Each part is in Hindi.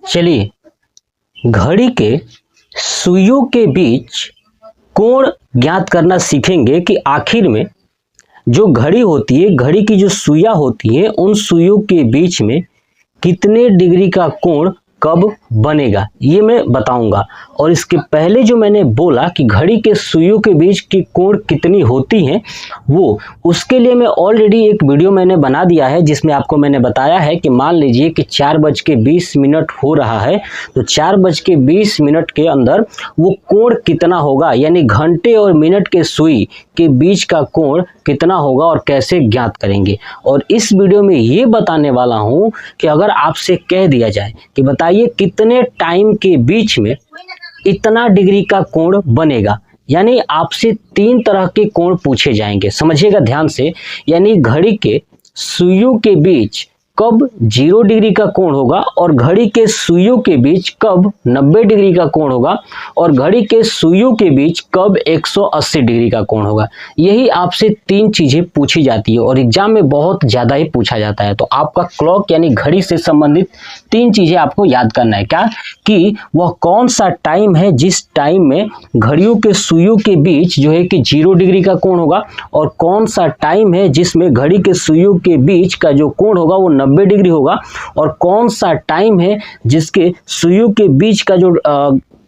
चलिए, घड़ी के सुइयों के बीच कोण ज्ञात करना सीखेंगे कि आखिर में जो घड़ी होती है, घड़ी की जो सुइयां होती हैं, उन सुइयों के बीच में कितने डिग्री का कोण कब बनेगा, ये मैं बताऊंगा। और इसके पहले जो मैंने बोला कि घड़ी के सुइयों के बीच की कोण कितनी होती हैं, वो उसके लिए मैं ऑलरेडी एक वीडियो मैंने बना दिया है, जिसमें आपको मैंने बताया है कि मान लीजिए कि 4:20 हो रहा है, तो 4:20 के अंदर वो कोण कितना होगा, यानी घंटे और मिनट के सुई के बीच का कोण कितना होगा और कैसे ज्ञात करेंगे। और इस वीडियो में ये बताने वाला हूं कि अगर आपसे कह दिया जाए कि बताइए कितने टाइम के बीच में इतना डिग्री का कोण बनेगा, यानी आपसे 3 तरह के कोण पूछे जाएंगे, समझिएगा ध्यान से। यानी घड़ी के सुइयों के बीच कब 0 डिग्री का कोण होगा, और घड़ी के सुइयों के बीच कब 90 डिग्री का कोण होगा, और घड़ी के सुइयों के बीच कब 180 डिग्री का कोण होगा। यही आपसे 3 चीजें पूछी जाती है और एग्जाम में बहुत ज्यादा ही पूछा जाता है। तो आपका क्लॉक यानी घड़ी से संबंधित 3 चीजें आपको याद करना है। क्या कि वह कौन सा टाइम है जिस टाइम में घड़ियों के सुइयों के बीच जो है कि 0 डिग्री का कोण होगा, और कौन सा टाइम है जिसमें घड़ी के सुइयों के बीच का जो कोण होगा वो 90 डिग्री होगा, और कौन सा टाइम है जिसके सुइयों के बीच का जो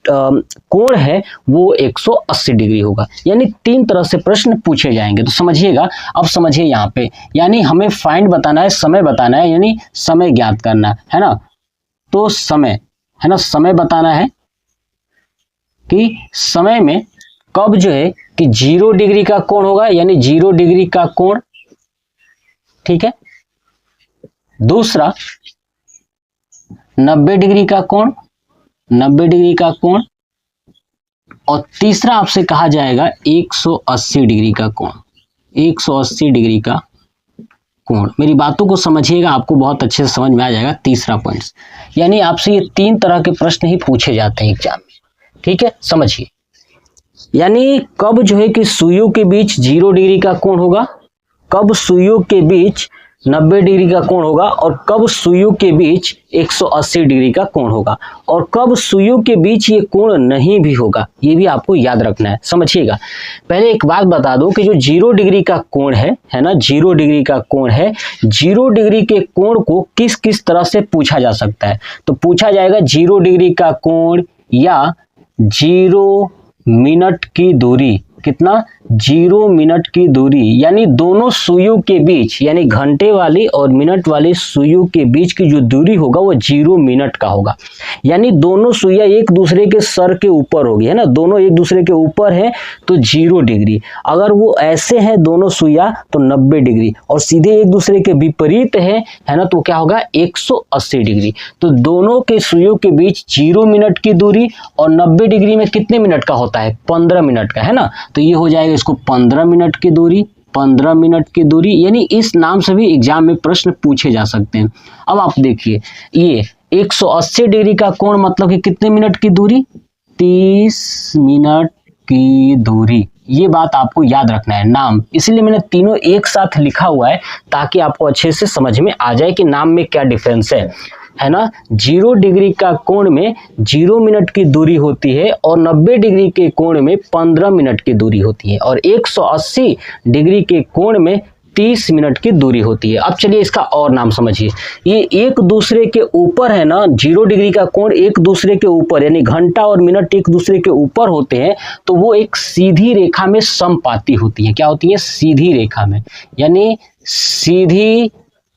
कोण है वो 180 डिग्री होगा। यानी 3 तरह से प्रश्न पूछे जाएंगे। तो समझिएगा, अब समझिए यहाँ पे, यानी हमें फाइंड बताना है, समय बताना है, यानी समय ज्ञात करना है ना। तो समय है ना, समय बताना है कि समय में कब जो है कि 0 डिग्री का कोण होगा, यानी 0 डिग्री का कोण, ठीक है। दूसरा 90 डिग्री का कोण, 90 डिग्री का कोण, और तीसरा आपसे कहा जाएगा 180 डिग्री का कोण, 180 डिग्री का कोण। मेरी बातों को समझिएगा, आपको बहुत अच्छे से समझ में आ जाएगा तीसरा पॉइंट। यानी आपसे ये 3 तरह के प्रश्न ही पूछे जाते हैं एग्जाम में, ठीक है, समझिए। यानी कब जो है कि सुइयों के बीच 0 डिग्री का कोण होगा, कब सुइयों के बीच 90 डिग्री का कोण होगा, और कब सुइयों के बीच 180 डिग्री का कोण होगा, और कब सुइयों के बीच ये कोण नहीं भी होगा, ये भी आपको याद रखना है, समझिएगा। पहले एक बात बता दूं कि जो 0 डिग्री का कोण है ना, 0 डिग्री का कोण है, 0 डिग्री के कोण को किस किस तरह से पूछा जा सकता है। तो पूछा जाएगा 0 डिग्री का कोण या 0 मिनट की दूरी, कितना, 0 मिनट की दूरी, यानी दोनों सुइयों के बीच, यानी घंटे वाली और मिनट वाली सुइयों के बीच की जो दूरी होगा वो 0 मिनट का होगा। यानी दोनों सुइयां एक दूसरे के सर के ऊपर होगी, है ना, दोनों एक दूसरे के ऊपर है तो 0 डिग्री। अगर वो ऐसे हैं दोनों सुइयां तो 90 डिग्री, और सीधे एक दूसरे के विपरीत है ना, तो क्या होगा 180 डिग्री। तो दोनों के सुइयों के बीच 0 मिनट की दूरी, और 90 डिग्री में कितने मिनट का होता है, 15 मिनट का, है ना। तो ये हो जाएगा इसको 15 मिनट की दूरी, 15 मिनट की दूरी, यानी इस नाम से भी एग्जाम में प्रश्न पूछे जा सकते हैं। अब आप देखिए, ये 180 डिग्री का कोण मतलब कि कितने मिनट की दूरी, 30 मिनट की दूरी। ये बात आपको याद रखना है, नाम, इसलिए मैंने तीनों एक साथ लिखा हुआ है ताकि आपको अच्छे से समझ में आ जाए कि नाम में क्या डिफरेंस है ना। 0 डिग्री का कोण में 0 मिनट की दूरी होती है, और 90 डिग्री के कोण में 15 मिनट की दूरी होती है, और 180 डिग्री के कोण में 30 मिनट की दूरी होती है। अब चलिए इसका और नाम समझिए, ये एक दूसरे के ऊपर है ना, 0 डिग्री का कोण एक दूसरे के ऊपर, यानी घंटा और मिनट एक दूसरे के ऊपर होते हैं, तो वो एक सीधी रेखा में समपाती होती है। क्या होती है, सीधी रेखा में, यानी सीधी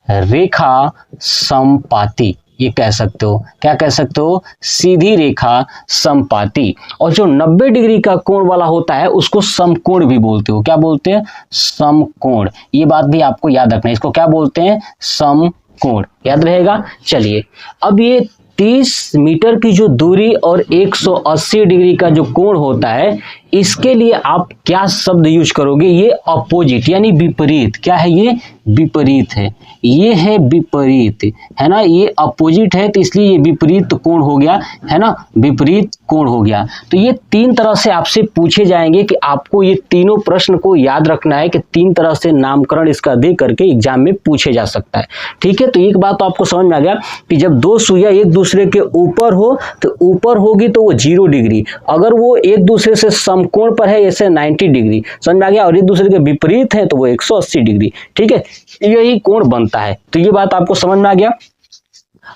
रेखा समपाती, ये कह सकते हो, क्या कह सकते हो, सीधी रेखा समपाती। और जो 90 डिग्री का कोण वाला होता है उसको समकोण भी बोलते हो। क्या बोलते हैं, समकोण। ये बात भी आपको याद रखना है, इसको क्या बोलते हैं, समकोण, याद रहेगा। चलिए, अब ये 30 मीटर की जो दूरी और 180 डिग्री का जो कोण होता है, इसके लिए आप क्या शब्द यूज करोगे, ये अपोजिट यानी विपरीत। क्या है ये, विपरीत है, ये है विपरीत, है ना, ये अपोजिट है तो इसलिए ये विपरीत कोण हो गया, है ना, विपरीत कोण हो गया। तो ये तीन तरह से आपसे पूछे जाएंगे कि आपको ये तीनों प्रश्न को याद रखना है कि तीन तरह से नामकरण इसका दे करके एग्जाम में पूछे जा सकता है। ठीक है, तो एक बात तो आपको समझ में आ गया कि जब दो सुइयां एक दूसरे के ऊपर हो तो ऊपर होगी तो वो 0 डिग्री, अगर वो एक दूसरे से समकोण पर है जैसे 90 डिग्री, समझ में आ गया, और एक दूसरे के विपरीत है तो वो 180 डिग्री। ठीक है, यही कोण बनता है। तो ये बात आपको समझ में आ गया।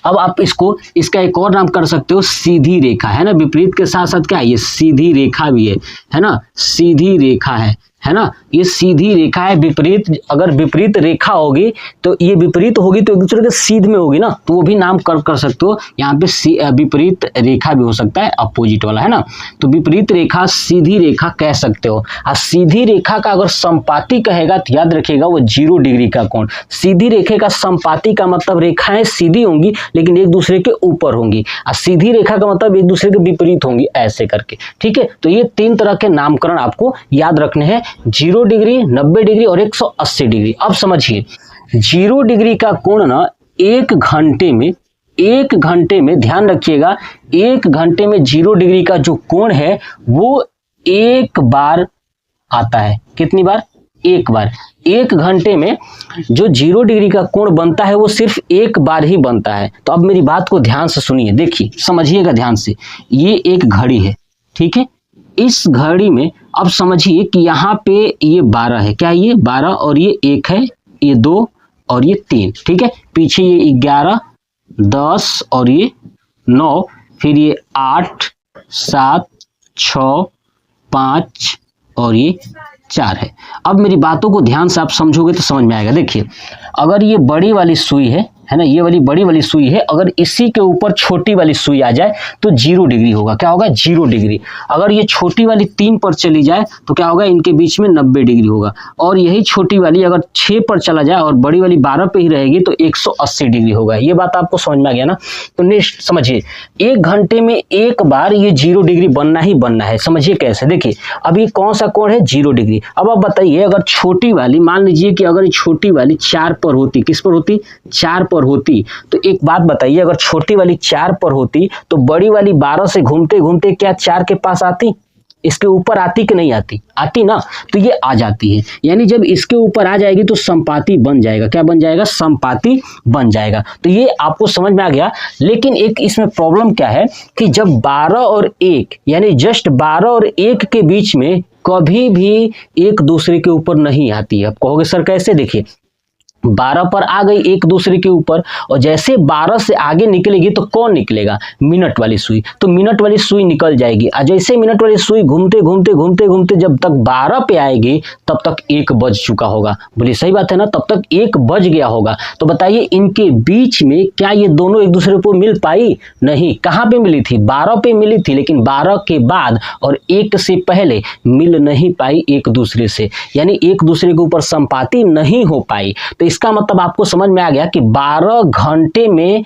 अब आप इसका एक और नाम कर सकते हो सीधी रेखा, है ना, विपरीत के साथ साथ क्या है, ये सीधी रेखा भी है ना, सीधी रेखा है ना, ये सीधी रेखा है। विपरीत, अगर विपरीत रेखा होगी तो ये विपरीत होगी तो एक दूसरे के सीध में होगी ना, तो वो भी नाम कर सकते हो। यहाँ पे विपरीत रेखा भी हो सकता है, अपोजिट वाला, है ना। तो विपरीत रेखा, सीधी रेखा कह सकते हो। और सीधी रेखा का अगर संपाती कहेगा तो याद रखिएगा वो 0 डिग्री का कोण। सीधी रेखा का संपाती का मतलब रेखाएं सीधी होंगी लेकिन एक दूसरे के ऊपर होंगी, और सीधी रेखा का मतलब एक दूसरे के विपरीत होंगी, ऐसे करके। ठीक है, तो ये तीन तरह के नामकरण आपको याद रखने हैं, 0 डिग्री, 90 डिग्री और 180 डिग्री। अब समझिए 0 डिग्री का कोण ना एक घंटे में ध्यान रखिएगा, एक घंटे में 0 डिग्री का जो कोण है वो एक बार आता है। कितनी बार, एक बार। एक घंटे में जो 0 डिग्री का कोण बनता है वो सिर्फ एक बार ही बनता है। तो अब मेरी बात को ध्यान से सुनिए, देखिए समझिएगा ध्यान से। ये एक घड़ी है, ठीक है, इस घड़ी में अब समझिए कि यहाँ पे ये 12 है, क्या ये 12, और ये 1 है, ये 2 और ये 3, ठीक है, पीछे ये 11, 10 और ये 9, फिर ये 8, 7, 6, 5 और ये 4 है। अब मेरी बातों को ध्यान से आप समझोगे तो समझ में आएगा। देखिए अगर ये बड़ी वाली सुई है ना, ये वाली बड़ी वाली सुई है, अगर इसी के ऊपर छोटी वाली सुई आ जाए तो 0 डिग्री होगा। क्या होगा, 0 डिग्री। अगर ये छोटी वाली 3 पर चली जाए तो क्या होगा, इनके बीच में 90 डिग्री होगा। और यही छोटी वाली अगर 6 पर चला जाए और बड़ी वाली 12 पे ही रहेगी तो 180 डिग्री होगा। ये बात आपको समझ में आ गया ना। तो नेक्स्ट समझिए, एक घंटे में एक बार ये 0 डिग्री बनना ही बनना है। समझिए कैसे, देखिए अब ये कौन सा कोण है, 0 डिग्री। अब आप बताइए अगर छोटी वाली, मान लीजिए कि अगर ये छोटी वाली 4 पर होती, किस पर होती, 4 पर होती, तो एक बात बताइए, अगर छोटी वाली 4 पर होती तो बड़ी वाली 12 से घूमते घूमते क्या 4 के पास आती, इसके ऊपर आती कि नहीं आती, आती ना, तो ये आ जाती है। यानी जब इसके ऊपर आ जाएगी तो संपाती बन जाएगा। क्या बन जाएगा, संपाती बन जाएगा। तो ये आपको समझ में आ गया। लेकिन एक इसमें प्रॉब्लम क्या है कि जब 12 और 1 यानी जस्ट 12 और 1 के बीच में कभी भी एक दूसरे के ऊपर नहीं आती है। आप कहोगे सर कैसे, देखिए 12 पर आ गई एक दूसरे के ऊपर, और जैसे 12 से आगे निकलेगी तो कौन निकलेगा, मिनट वाली सुई, तो मिनट वाली सुई निकल जाएगी। और जैसे मिनट वाली सुई घूमते घूमते घूमते घूमते जब तक 12 पे आएगी तब तक 1 बज चुका होगा। बोलिए सही बात है ना, तब तक 1 बज गया होगा। तो बताइए इनके बीच में क्या ये दोनों एक दूसरे को मिल पाई, नहीं। कहाँ पे मिली थी, 12 पे मिली थी, लेकिन 12 के बाद और 1 से पहले मिल नहीं पाई एक दूसरे से, यानी एक दूसरे के ऊपर संपाती नहीं हो पाई। तो इसका मतलब आपको समझ में आ गया कि 12 घंटे में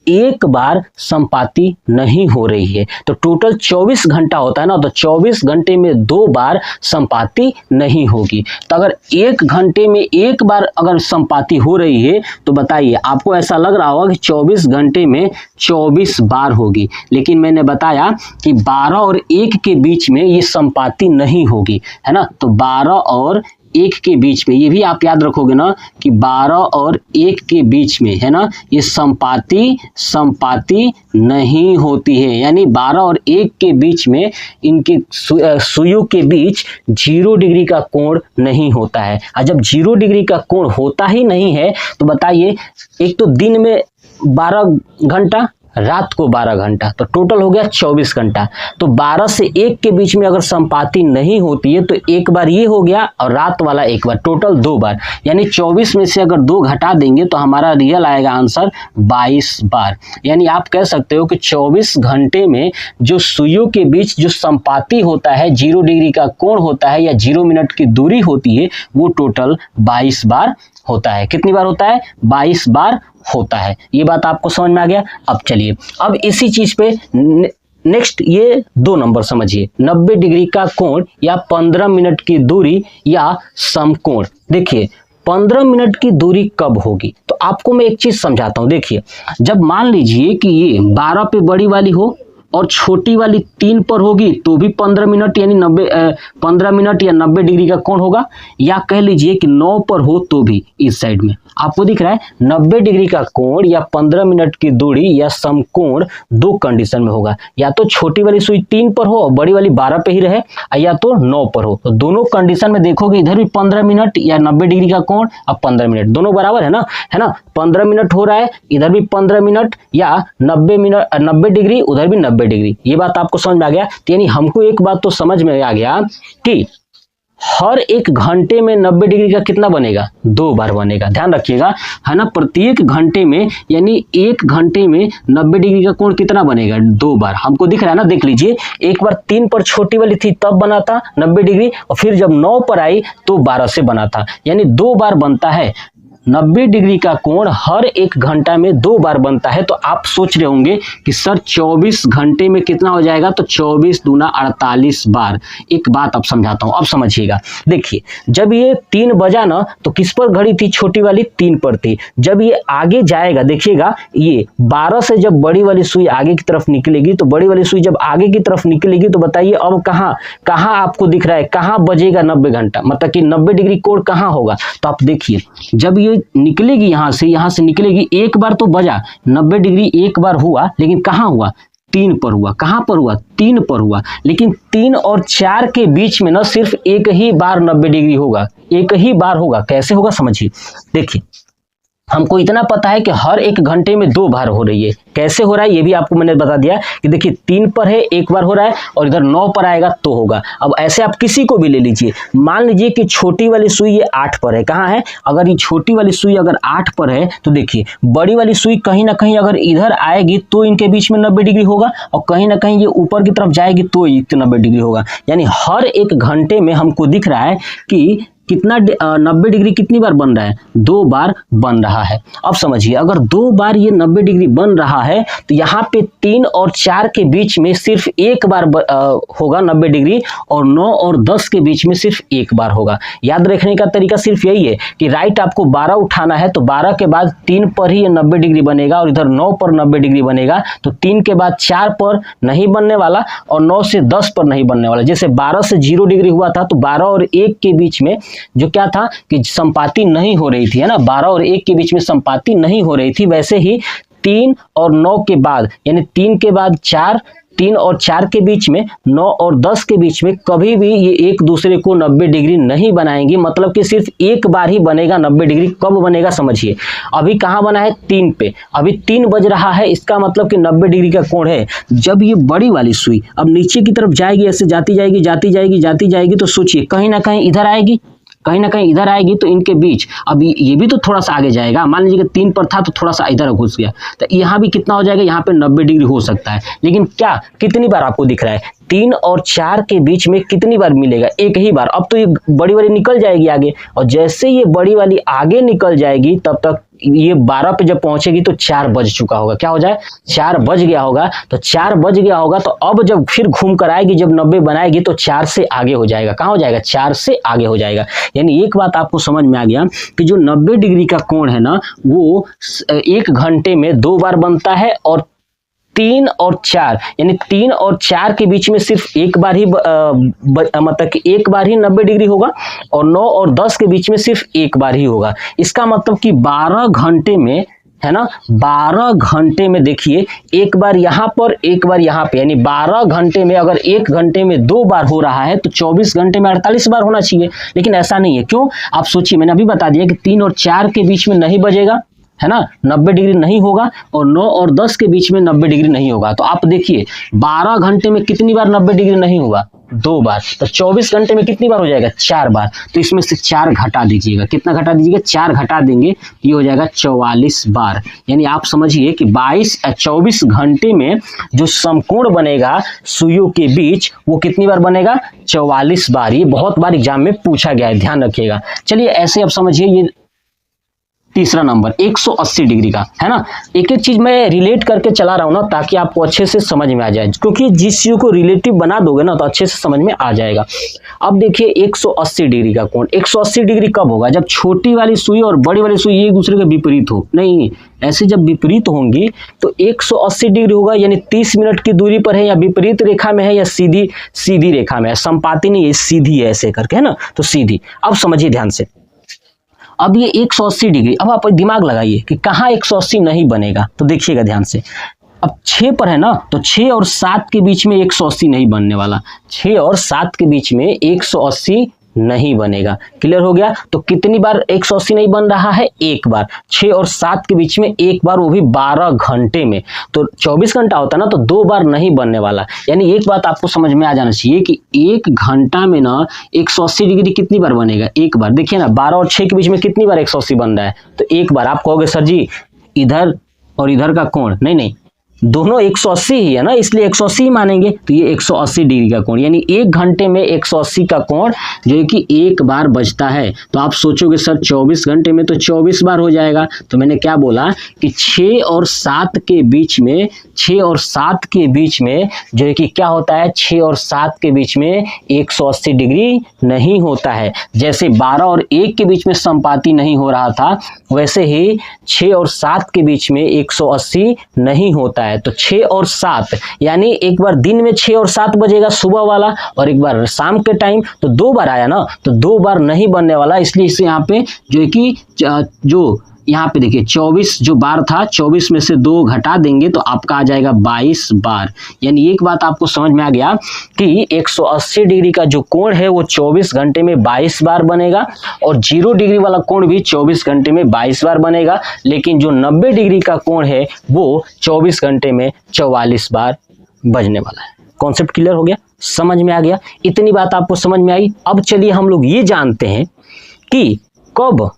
एक बार संपाती नहीं हो रही है। तो टोटल 24 घंटा होता है ना, तो 24 घंटे में 2 बार संपाती नहीं होगी। तो अगर 1 घंटे में एक बार अगर संपाती हो रही है तो बताइए आपको ऐसा लग रहा होगा कि 24 घंटे में 24 बार होगी, लेकिन मैंने बताया कि 12 और 1 के बीच में ये संपाती नहीं होगी, है ना। तो 12 और 1 के बीच में, ये भी आप याद रखोगे ना कि 12 और 1 के बीच में, है ना, ये संपाती नहीं होती है। यानी 12 और 1 के बीच में इनके सुइयों के बीच 0 डिग्री का कोण नहीं होता है। और जब 0 डिग्री का कोण होता ही नहीं है तो बताइए, एक तो दिन में 12 घंटा, रात को 12 घंटा, तो टोटल हो गया 24 घंटा। तो 12 से 1 के बीच में अगर संपाती नहीं होती है तो एक बार ये हो गया और रात वाला एक बार, टोटल 2 बार। यानी 24 में से अगर 2 घटा देंगे तो हमारा रियल आएगा आंसर 22 बार। यानी आप कह सकते हो कि 24 घंटे में जो सुइयों के बीच जो संपाती होता है, 0 डिग्री का कोण होता है या 0 मिनट की दूरी होती है, वो टोटल 22 बार होता है। कितनी बार होता है, 22 बार होता है। ये बात आपको समझ में आ गया। अब चलिए, अब इसी चीज पे नेक्स्ट ये 2 नंबर समझिए, 90 डिग्री का कोण या 15 मिनट की दूरी या समकोण। देखिए 15 मिनट की दूरी कब होगी, तो आपको मैं एक चीज समझाता हूं। देखिए जब मान लीजिए कि ये 12 पे बड़ी वाली हो और छोटी वाली 3 पर होगी तो भी 15 मिनट यानी 15 मिनट या 90 डिग्री का कोण होगा, या कह लीजिए कि 9 पर हो तो भी। इस साइड में आपको दिख रहा है 90 डिग्री का कोण या 15 मिनट की दूरी या समकोण 2 कंडीशन में होगा, या तो छोटी वाली सुई 3 पर हो और बड़ी वाली 12 पे ही रहे, या तो 9 पर हो। तो दोनों कंडीशन में देखोगे इधर भी 15 मिनट या 90 डिग्री का कोण और 15 मिनट दोनों बराबर है ना, 15 मिनट हो रहा है, इधर भी 15 मिनट या 90 डिग्री, उधर भी 90 डिग्री। ये बात आपको समझ में आ गया। यानी हमको एक बात तो समझ में आ गया कि हर 1 घंटे में 90 डिग्री का कितना बनेगा, 2 बार बनेगा। ध्यान रखिएगा, है ना, प्रत्येक घंटे में यानी 1 घंटे में 90 डिग्री का कोण कितना बनेगा, 2 बार। हमको दिख रहा है ना, देख लीजिए, एक बार 3 पर छोटी वाली थी तब बना था 90 डिग्री, और फिर जब 9 पर आई तो 12 से बना था, यानी 2 बार बनता है। 90 डिग्री का कोण हर 1 घंटा में 2 बार बनता है। तो आप सोच रहे होंगे कि सर 24 घंटे में कितना हो जाएगा, तो 24 दूना 48 बार। एक बात अब समझाता हूं, अब समझिएगा। देखिए जब ये 3 बजा ना तो किस पर घड़ी थी, छोटी वाली 3 पर थी। जब ये आगे जाएगा, देखिएगा ये 12 से जब बड़ी वाली सुई आगे की तरफ निकलेगी, तो बड़ी वाली सुई जब आगे की तरफ निकलेगी तो बताइए अब कहां आपको दिख रहा है, कहां बजेगा 90 घंटा, मतलब कि 90 डिग्री कोण कहां होगा। तो आप देखिए जब ये निकलेगी यहां से निकलेगी, एक बार तो बजा 90 डिग्री, एक बार हुआ, लेकिन कहां हुआ, 3 पर हुआ। कहां पर हुआ, 3 पर हुआ। लेकिन 3 और 4 के बीच में ना सिर्फ एक ही बार 90 डिग्री होगा, एक ही बार होगा। कैसे होगा समझिए। देखिए हमको इतना पता है कि हर 1 घंटे में 2 बार हो रही है। कैसे हो रहा है ये भी आपको मैंने बता दिया कि देखिए 3 पर है, 1 बार हो रहा है, और इधर 9 पर आएगा तो होगा। अब ऐसे आप किसी को भी ले लीजिए, मान लीजिए कि छोटी वाली सुई ये 8 पर है। कहाँ है, अगर ये छोटी वाली सुई अगर 8 पर है तो देखिए बड़ी वाली सुई कहीं ना कहीं अगर इधर आएगी तो इनके बीच में 90 डिग्री होगा, और कहीं ना कहीं ये ऊपर की तरफ जाएगी तो 90 डिग्री होगा। यानी हर 1 घंटे में हमको दिख रहा है कि कितना 90 डिग्री कितनी बार बन रहा है, 2 बार बन रहा है। अब समझिए अगर 2 बार ये 90 डिग्री बन रहा है तो यहाँ पे 3 और 4 के बीच में सिर्फ 1 बार होगा 90 डिग्री, और 9 और 10 के बीच में सिर्फ 1 बार होगा। याद रखने का तरीका सिर्फ यही है कि राइट आपको 12 उठाना है तो 12 के बाद 3 पर ही 90 डिग्री बनेगा, और इधर 9 पर 90 डिग्री बनेगा। तो 3 के बाद 4 पर नहीं बनने वाला, और 9 से 10 पर नहीं बनने वाला। जैसे 12 से 0 डिग्री हुआ था तो 12 और 1 के बीच में जो क्या था कि समपाती नहीं हो रही थी, है ना, 12 और 1 के बीच में समपाती नहीं हो रही थी। वैसे ही 3 और 9 के बाद यानी 3 के बाद 4, 3 और 4 के बीच में, 9 और 10 के बीच में कभी भी ये एक दूसरे को 90 डिग्री नहीं बनाएंगी। मतलब कि सिर्फ एक बार ही बनेगा 90 डिग्री। कब बनेगा समझिए, अभी कहाँ बना है, 3 पे, अभी 3 बज रहा है, इसका मतलब कि 90 डिग्री का कोण है। जब ये बड़ी वाली सुई अब नीचे की तरफ जाएगी, ऐसे जाती जाएगी, तो सोचिए कहीं ना कहीं इधर आएगी, कहीं ना कहीं इधर आएगी, तो इनके बीच अब ये भी तो थोड़ा सा आगे जाएगा। मान लीजिए कि 3 पर था तो थोड़ा सा इधर घुस गया, तो यहाँ भी कितना हो जाएगा, यहाँ पे 90 डिग्री हो सकता है। लेकिन क्या कितनी बार आपको दिख रहा है, 3 और 4 के बीच में कितनी बार मिलेगा, एक ही बार। अब तो ये बड़ी वाली निकल जाएगी आगे, और जैसे ये बड़ी वाली आगे निकल जाएगी तब तक ये 12 पे जब पहुंचेगी तो 4 बज चुका होगा। क्या हो जाए, 4 बज गया होगा। तो 4 बज गया होगा तो अब जब फिर घूम कर आएगी, जब 90 बनाएगी तो 4 से आगे हो जाएगा। कहाँ हो जाएगा, 4 से आगे हो जाएगा। यानी एक बात आपको समझ में आ गया कि जो 90 डिग्री का कोण है ना, वो 1 घंटे में 2 बार बनता है, और 3 और 4 यानी 3 और 4 के बीच में सिर्फ एक बार ही मतलब कि एक बार ही 90 डिग्री होगा, और 9 और 10 के बीच में सिर्फ एक बार ही होगा। इसका मतलब कि 12 घंटे में, है ना, 12 घंटे में देखिए एक बार यहाँ पर, एक बार यहाँ पे, यानी 12 घंटे में अगर 1 घंटे में 2 बार हो रहा है तो 24 घंटे में 48 बार होना चाहिए। लेकिन ऐसा नहीं है। क्यों, आप सोचिए, मैंने अभी बता दिया कि 3 और 4 के बीच में नहीं बजेगा, है ना, 90 डिग्री नहीं होगा, और 9 और 10 के बीच में 90 डिग्री नहीं होगा। तो आप देखिए 12 घंटे में कितनी बार 90 डिग्री नहीं हुआ, 2 बार। तो 24 घंटे में कितनी बार हो जाएगा, 4 बार। तो इसमें से 4 घटा दीजिएगा। कितना घटा दीजिएगा, 4 घटा देंगे, ये हो जाएगा 44 बार। यानी आप समझिए कि 24 घंटे में जो समकोण बनेगा सुइयों के बीच, वो कितनी बार बनेगा, 44 बार। ये बहुत बार एग्जाम में पूछा गया है, ध्यान रखिएगा। चलिए ऐसे अब समझिए, ये तीसरा नंबर 180 डिग्री का, है ना। एक एक चीज मैं रिलेट करके चला रहा हूं ना, ताकि आपको अच्छे से समझ में आ जाए, क्योंकि जिस चीज को रिलेटिव बना दोगे ना तो अच्छे से समझ में आ जाएगा। अब देखिए 180 डिग्री का कोण, 180 डिग्री कब होगा? जब छोटी वाली सुई और बड़ी वाली सुई एक दूसरे के विपरीत हो। नहीं, ऐसे जब विपरीत होंगी तो 180 डिग्री होगा, यानी 30 मिनट की दूरी पर है, या विपरीत रेखा में है, या सीधी रेखा में है। संपाती नहीं है, सीधी है ऐसे करके, है ना, तो सीधी। अब समझिए ध्यान से, अब ये 180 डिग्री, अब आप दिमाग लगाइए कि कहाँ 180 नहीं बनेगा, तो देखिएगा ध्यान से। अब 6 पर है ना, तो 6 और 7 के बीच में 180 नहीं बनने वाला, 6 और 7 के बीच में 180 नहीं बनेगा। क्लियर हो गया? तो कितनी बार 180 नहीं बन रहा है? एक बार। 6 और 7 के बीच में एक बार, वो भी 12 घंटे में। तो 24 घंटा होता ना, तो 2 बार नहीं बनने वाला। यानी एक बात आपको समझ में आ जाना चाहिए कि 1 घंटा में ना 180 डिग्री कितनी बार बनेगा? एक बार। देखिए ना, 12 और 6 के बीच में कितनी बार 180 बन रहा है? तो एक बार। आप कहोगे सर जी इधर और इधर का कोण, नहीं, दोनों 180 ही है ना, इसलिए 180 ही मानेंगे। तो ये 180 डिग्री का कोण, यानी 1 घंटे में 180 का कोण जो है कि एक बार बजता है। तो आप सोचोगे सर 24 घंटे में तो 24 बार हो जाएगा। तो मैंने क्या बोला कि 6 और 7 के बीच में, 6 और 7 के बीच में जो है कि क्या होता है? 6 और 7 के बीच में 180 डिग्री नहीं होता है। जैसे 12 और 1 के बीच में संपाती नहीं हो रहा था, वैसे ही 6 और 7 के बीच में 180 नहीं होता है। तो 6 और 7, यानी एक बार दिन में 6 और 7 बजेगा सुबह वाला, और एक बार शाम के टाइम, तो 2 बार आया ना, तो 2 बार नहीं बनने वाला। इसलिए इसे यहाँ पे जो है कि जो यहाँ पे देखिए 24 जो बार था, 24 में से 2 घटा देंगे तो आपका आ जाएगा 22 बार। यानी एक बात आपको समझ में आ गया कि 180 डिग्री का जो कोण है वो 24 घंटे में 22 बार बनेगा, और 0 डिग्री वाला कोण भी 24 घंटे में 22 बार बनेगा। लेकिन जो 90 डिग्री का कोण है वो 24 घंटे में 44 बार बजने वाला है। कॉन्सेप्ट क्लियर हो गया? समझ में आ गया? इतनी बात आपको समझ में आई। अब चलिए हम लोग ये जानते हैं कि कब,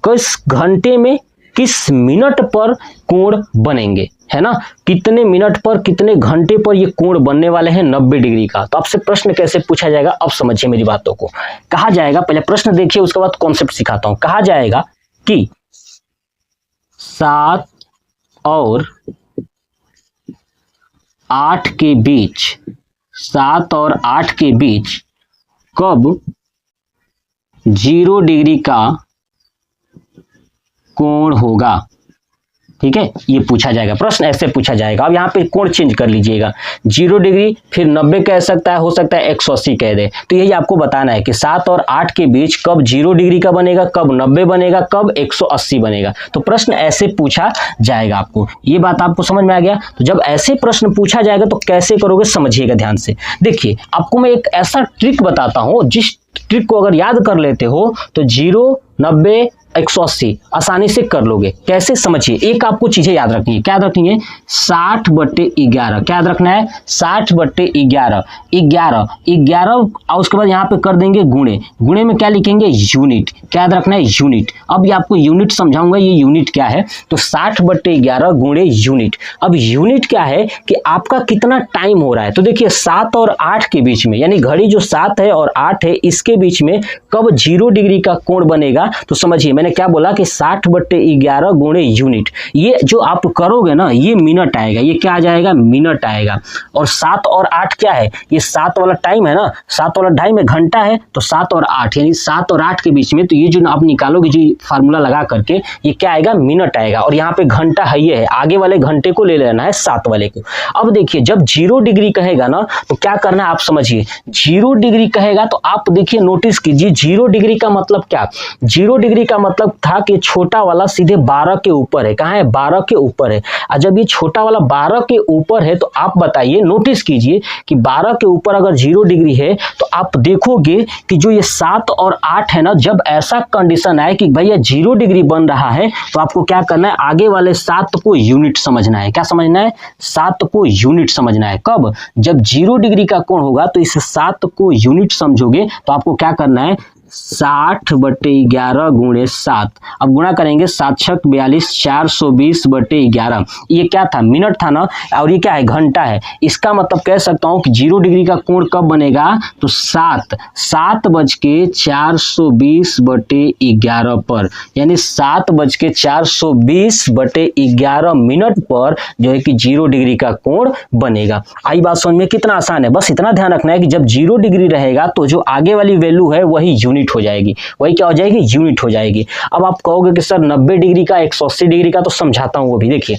किस घंटे में, किस मिनट पर कोण बनेंगे, है ना। कितने मिनट पर, कितने घंटे पर ये कोण बनने वाले हैं 90 डिग्री का। तो आपसे प्रश्न कैसे पूछा जाएगा, अब समझिए मेरी बातों को। कहा जाएगा, पहले प्रश्न देखिए, उसके बाद कॉन्सेप्ट सिखाता हूं। कहा जाएगा कि 7 और 8 के बीच, 7 और 8 के बीच कब 0 डिग्री का कोण होगा। ठीक है, ये पूछा जाएगा, प्रश्न ऐसे पूछा जाएगा। अब यहाँ पे कोण चेंज कर लीजिएगा, 0 डिग्री, फिर 90 कह सकता है, हो सकता है 180 कह दे। तो यही आपको बताना है कि 7 और 8 के बीच कब 0 डिग्री का बनेगा, कब 90 बनेगा, कब 180 बनेगा। तो प्रश्न ऐसे पूछा जाएगा आपको। ये बात आपको समझ में आ गया? तो जब ऐसे प्रश्न पूछा जाएगा तो कैसे करोगे, समझिएगा ध्यान से। देखिए, आपको मैं एक ऐसा ट्रिक बताता हूं, जिस ट्रिक को अगर याद कर लेते हो तो 0, 90, 180 आसानी से कर लोगे। कैसे, समझिए। एक आपको चीजें याद रखनी है। क्या याद रखनी है? 60/11। क्या याद रखना है? 60/11, 11 और उसके बाद यहाँ पे कर देंगे गुणे। गुणे में क्या लिखेंगे? यूनिट। क्या याद रखना है? यूनिट। अब ये आपको यूनिट समझाऊंगा, ये यूनिट क्या है। तो 60/11 गुणे यूनिट। अब यूनिट क्या है कि आपका कितना टाइम हो रहा है। तो देखिए 7 और 8 के बीच में, यानी घड़ी जो 7 है और 8 है, इसके बीच में कब 0 डिग्री का कोण बनेगा। तो समझिए, मैंने क्या बोला कि 60/11 गुणे यूनिट। ये जो आप करोगे ना, ये मिनट आएगा। ये क्या आ जाएगा? मिनट आएगा। और 7 और 8 क्या है? ये 7 वाला टाइम है ना, 7 वाला टाइम में घंटा है, तो 7 और 8, यानी 7 और 8 के बीच में, तो ये जो आप निकालोगे जी फार्मूला लगा करके, ये क्या आएगा? मिनट आएगा। और यहाँ पे घंटा है, ये है, आगे वाले घंटे को ले लेना है, 7 वाले को। अब देखिए, जब 0 डिग्री कहेगा ना, तो क्या करना है आप समझिए। 0 डिग्री कहेगा तो आप देखिए, नोटिस कीजिए, 0 डिग्री का मतलब क्या? 0 डिग्री का मतलब था कि छोटा वाला सीधे 12 के ऊपर है। कहाँ है? 12 के ऊपर है। और जब ये छोटा वाला 12 के ऊपर है, तो आप बताइए, नोटिस कीजिए कि 12 के ऊपर अगर 0 डिग्री है, तो आप देखोगे कि जो ये 7 और 8 है ना, जब ऐसा कंडीशन आए कि भैया 0 डिग्री बन रहा है, तो आपको क्या करना है? आगे वाले 7 को यूनिट समझना है। क्या समझना है? 7 को यूनिट समझना है। कब? जब 0 डिग्री का कोण होगा, तो इस 7 को यूनिट समझोगे तो आपको क्या करना है? 60/11 गुणे 7। अब गुणा करेंगे 7 छक 42, 420/11। ये क्या था, मिनट था ना, और ये क्या है, घंटा है। इसका मतलब कह सकता हूँ कि 0 डिग्री का कोण कब बनेगा, तो 7:420/11 पर, यानी 7:420/11 मिनट पर जो है कि 0 डिग्री का कोण बनेगा। आई बात समझ में, कितना आसान है। बस इतना ध्यान रखना है कि जब 0 डिग्री रहेगा तो जो आगे वाली वैल्यू है वही यूनिट हो जाएगी, वही क्या हो जाएगी, यूनिट हो जाएगी। अब आप कहोगे कि सर 90 डिग्री का 180 डिग्री का तो समझाता हूं, वो भी देखिए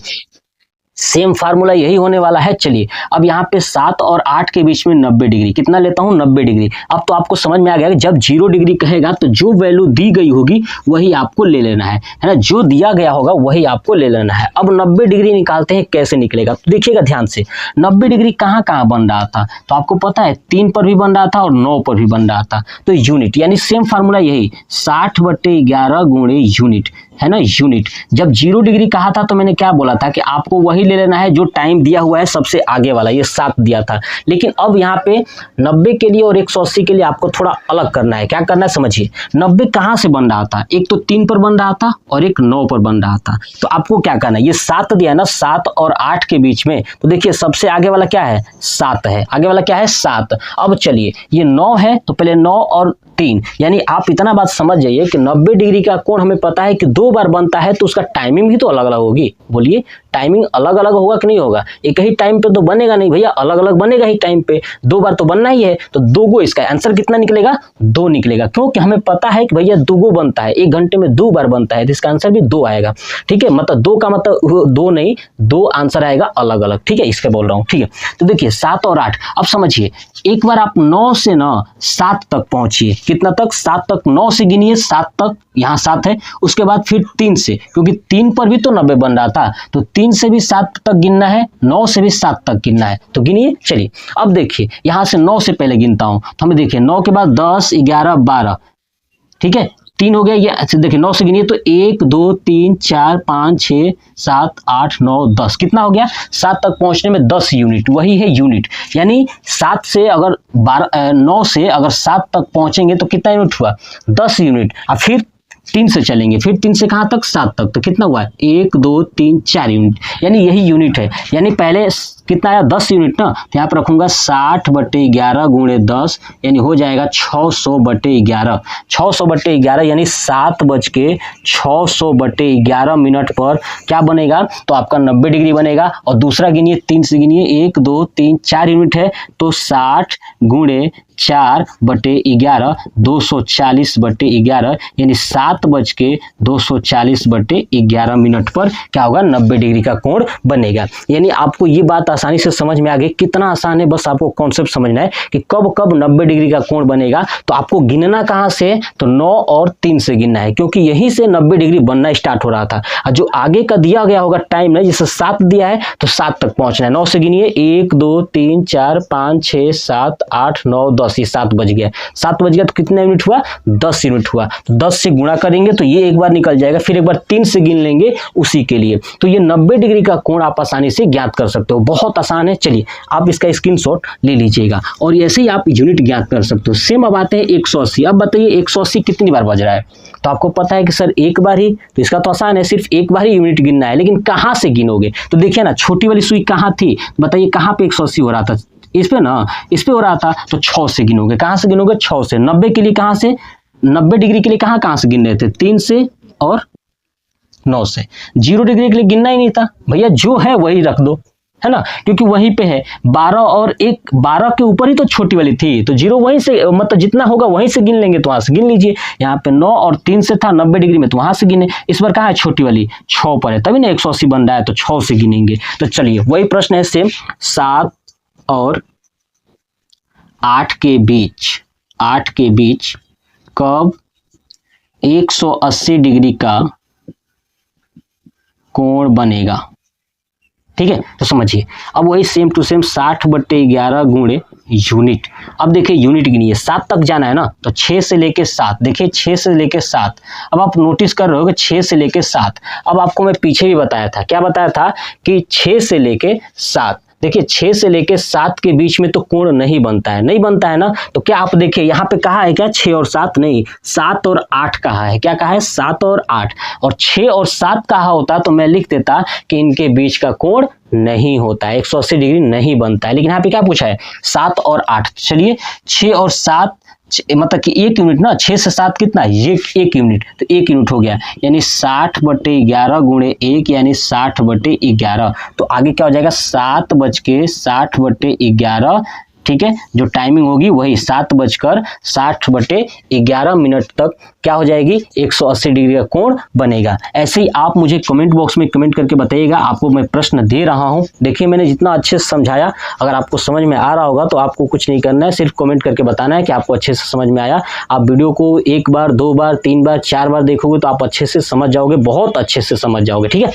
सेम फार्मूला यही होने वाला है। चलिए अब यहाँ पे 7 और 8 के बीच में 90 डिग्री, कितना लेता हूँ, 90 डिग्री। अब तो आपको समझ में आ गया कि जब 0 डिग्री कहेगा तो जो वैल्यू दी गई होगी वही आपको ले लेना है ना, जो दिया गया होगा वही आपको ले लेना है। अब 90 डिग्री निकालते हैं, कैसे निकलेगा, तो देखिएगा ध्यान से। 90 डिग्री कहाँ कहाँ बन रहा था, तो आपको पता है 3 पर भी बन रहा था और 9 पर भी बन रहा था, तो यूनिट, यानी सेम फार्मूला यही 60/11 गुणे यूनिट है ना, यूनिट। जब 0 डिग्री कहा था तो मैंने क्या बोला था कि आपको वही ले लेना है जो टाइम दिया हुआ है सबसे आगे वाला, ये 7 दिया था। लेकिन अब यहाँ पे 90 के लिए और 180 के लिए आपको थोड़ा अलग करना है। क्या करना है समझिए, 90 कहाँ से बन रहा था, एक तो 3 पर बन रहा था और एक 9 पर बन रहा था। तो आपको क्या करना है, ये 7 दिया है ना, 7 और 8 के बीच में, तो देखिए सबसे आगे वाला क्या है, 7 है, आगे वाला क्या है, 7। अब चलिए ये 9 है तो पहले 9 और 3, यानी आप इतना बात समझ जाइए कि 90 डिग्री का कोण हमें पता है कि 2 बार बनता है, तो उसका टाइमिंग भी तो अलग अलग होगी। बोलिए टाइमिंग अलग अलग होगा कि नहीं होगा, एक ही टाइम पे तो बनेगा नहीं भैया, अलग अलग बनेगा ही टाइम पे, 2 बार तो बनना ही है। तो 2 इसका आंसर कितना निकलेगा, 2 निकलेगा, क्योंकि हमें पता है कि भैया 2 बनता है, 1 घंटे में 2 बार बनता है, तो इसका आंसर भी 2 आएगा। ठीक है, मतलब 2 का मतलब 2 नहीं, 2 आंसर आएगा अलग अलग। ठीक है, इसके बोल रहा हूँ। ठीक है, तो देखिए 7 और 8, अब समझिए एक बार आप 9 से ना 7 तक पहुंचिए, कितना तक, 7 तक, 9 से गिनिए 7 तक, यहाँ 7 है, उसके बाद फिर 3 से, क्योंकि 3 पर भी तो 90 बन रहा था, तो 3 से भी 7 तक गिनना है, 9 से भी 7 तक गिनना है, तो गिनिए। चलिए अब देखिए यहाँ से 9 से पहले गिनता हूं, तो हमें देखिए 9 के बाद 10, 11, 12, ठीक है, 3 हो गया। ये अच्छा देखिए 9 से गिनिए तो 1, 2, 3, 4, 5, 6, 7, 8, 9, 10, कितना हो गया, 7 तक पहुंचने में 10 यूनिट, वही है यूनिट। यानी 7 से अगर 9 से अगर 7 तक पहुंचेंगे तो कितना यूनिट हुआ, 10 यूनिट। और फिर 3 से चलेंगे, फिर 3 से कहाँ तक, 7 तक, तो कितना हुआ, 1, 2, 3, 4 यूनिट, यानी यही यूनिट है। यानी पहले कितना आया, 10 यूनिट ना, तो यहाँ पर रखूंगा 60/11 गुणे 10, यानी हो जाएगा 600/11, 600/11, यानी 7:0600/11 मिनट पर क्या बनेगा, तो आपका 90 डिग्री बनेगा। और दूसरा गिनिए, 3 से गिनिए, 1, 2, 3, 4 यूनिट है, तो 60 गुणे 4/11, 240/11, यानी 7:240/11 मिनट पर क्या होगा, 90 डिग्री का कोण बनेगा। यानी आपको ये बात आसानी से समझ में आ गई, कितना आसान है, बस आपको कॉन्सेप्ट समझना है कि कब कब 90 डिग्री का कोण बनेगा। तो आपको गिनना कहाँ से, तो 9 और 3 से गिनना है, क्योंकि यहीं से 90 डिग्री बनना स्टार्ट हो रहा था। और जो आगे का दिया गया होगा टाइम ना, जैसे 7 दिया है तो 7 तक पहुंचना है। 9 से गिनिए, 1, 2, 3, 4, 5, 6, 7, 8, 9, 10, ये 7 बज गया, 7 बज गया तो कितना यूनिट हुआ, 10 यूनिट हुआ। तो 10 से गुणा करेंगे तो ये एक बार निकल जाएगा, फिर एक बार 3 से गिन लेंगे उसी के लिए। तो ये 90 डिग्री का कोण आप आसानी से ज्ञात कर सकते हो, बहुत आसान है। चलिए आप इसका स्क्रीनशॉट ले लीजिएगा और ऐसे ही आप यूनिट ज्ञात कर सकते हो। सेम अब आते हैं 180। अब बताइए 180 कितनी बार बज रहा है, तो आपको पता है कि सर एक बार ही, तो इसका तो आसान है, सिर्फ एक बार ही यूनिट गिनना है। लेकिन कहाँ से गिनोगे, तो देखिए ना छोटी वाली सुई कहाँ थी, बताइए कहाँ पे 180 हो रहा था, इस पे ना, इस पे हो रहा था, तो 6 से गिनोगे। कहाँ से गिनोगे, 6 से। 90 के लिए कहाँ से, 90 डिग्री के लिए कहाँ से गिन रहे थे, 3 से और 9 से। 0 डिग्री के लिए गिनना ही नहीं था भैया, जो है वही रख दो, है ना, क्योंकि वहीं पे है 12 और 1, 12 के ऊपर ही तो छोटी वाली थी, तो 0 वहीं से, मतलब जितना होगा वहीं से गिन लेंगे, तो वहां से गिन लीजिए। यहाँ पे 9 और 3 से था 90 डिग्री में, तो वहां से गिने। इस बार कहाँ है, छोटी वाली 6 पर है, तभी ना 180 बन रहा है, तो 6 से गिनेंगे। तो चलिए वही प्रश्न है सेम, 7 और 8 के बीच कब 180 डिग्री का कोण बनेगा। ठीक है, तो समझिए अब वही सेम टू सेम 60/11 गुणे यूनिट। अब देखिए यूनिट गिनिए, 7 तक जाना है ना, तो 6 से लेके 7, देखिए 6 से लेके 7। अब आप नोटिस कर रहे हो कि 6 से लेके 7। अब आपको मैं पीछे भी बताया था, क्या बताया था कि 6 से लेके 7, देखिए 6 से लेके 7 के बीच में तो कोण नहीं बनता है, नहीं बनता है ना। तो क्या आप देखिए यहाँ पे कहा है क्या 6 और 7, नहीं 7 और 8 कहा है। क्या कहा है 7 और 8, और 6 और 7 कहा होता तो मैं लिख देता कि इनके बीच का कोण नहीं होता है, 180 डिग्री नहीं बनता है। लेकिन यहाँ पे क्या पूछा है 7 और 8। चलिए 6 और 7 मतलब कि 1 यूनिट ना, 6 से 7 कितना, ये 1 यूनिट, तो 1 यूनिट हो गया, यानी 60/11 गुणे 1 यानी 60/11। तो आगे क्या हो जाएगा 7:60/11, ठीक है। जो टाइमिंग होगी वही 7:60/11 तक क्या हो जाएगी 180 डिग्री का कोण बनेगा। ऐसे ही आप मुझे कमेंट बॉक्स में कमेंट करके बताइएगा। आपको मैं प्रश्न दे रहा हूं, देखिए मैंने जितना अच्छे से समझाया, अगर आपको समझ में आ रहा होगा तो आपको कुछ नहीं करना है, सिर्फ कमेंट करके बताना है कि आपको अच्छे से समझ में आया। आप वीडियो को 1 बार 2 बार 3 बार 4 बार देखोगे तो आप अच्छे से समझ जाओगे, बहुत अच्छे से समझ जाओगे, ठीक है।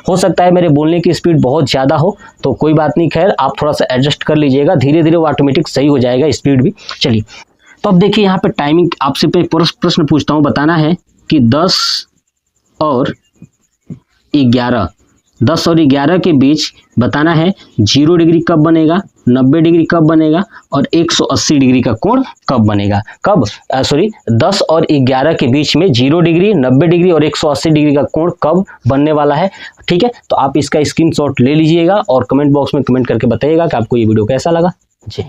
हो सकता है मेरे बोलने की स्पीड बहुत ज़्यादा हो, तो कोई बात नहीं, खैर आप थोड़ा सा एडजस्ट कर लीजिएगा, धीरे धीरे वो ऑटोमेटिक सही हो जाएगा स्पीड भी। चलिए तो अब देखिए यहाँ पे टाइमिंग, आपसे प्रश्न पूछता हूँ, बताना है कि 10 और 11 के बीच बताना है 0 डिग्री कब बनेगा, 90 डिग्री कब बनेगा और 180 डिग्री का कोण कब बनेगा। कब 10 और 11 के बीच में 0 डिग्री, 90 डिग्री और 180 डिग्री का कोण कब बनने वाला है, ठीक है। तो आप इसका स्क्रीनशॉट ले लीजिएगा और कमेंट बॉक्स में कमेंट करके बताइएगा कि आपको ये वीडियो कैसा लगा। जी।